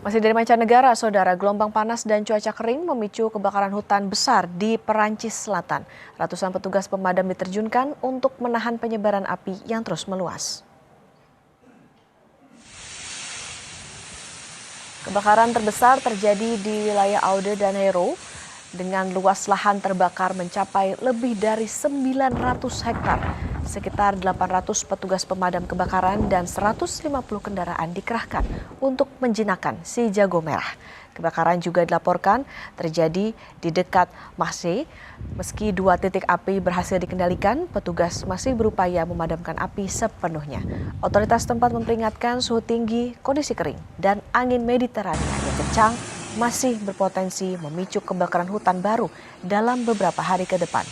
Masih dari mancanegara, saudara, gelombang panas dan cuaca kering memicu kebakaran hutan besar di Perancis Selatan. Ratusan petugas pemadam diterjunkan untuk menahan penyebaran api yang terus meluas. Kebakaran terbesar terjadi di wilayah Aude dan Hero dengan luas lahan terbakar mencapai lebih dari 900 hektar. Sekitar 800 petugas pemadam kebakaran dan 150 kendaraan dikerahkan untuk menjinakkan si jago merah. Kebakaran juga dilaporkan terjadi di dekat Marseille. Meski 2 titik api berhasil dikendalikan, petugas masih berupaya memadamkan api sepenuhnya. Otoritas tempat memperingatkan suhu tinggi, kondisi kering, dan angin Mediterania yang kencang masih berpotensi memicu kebakaran hutan baru dalam beberapa hari ke depan.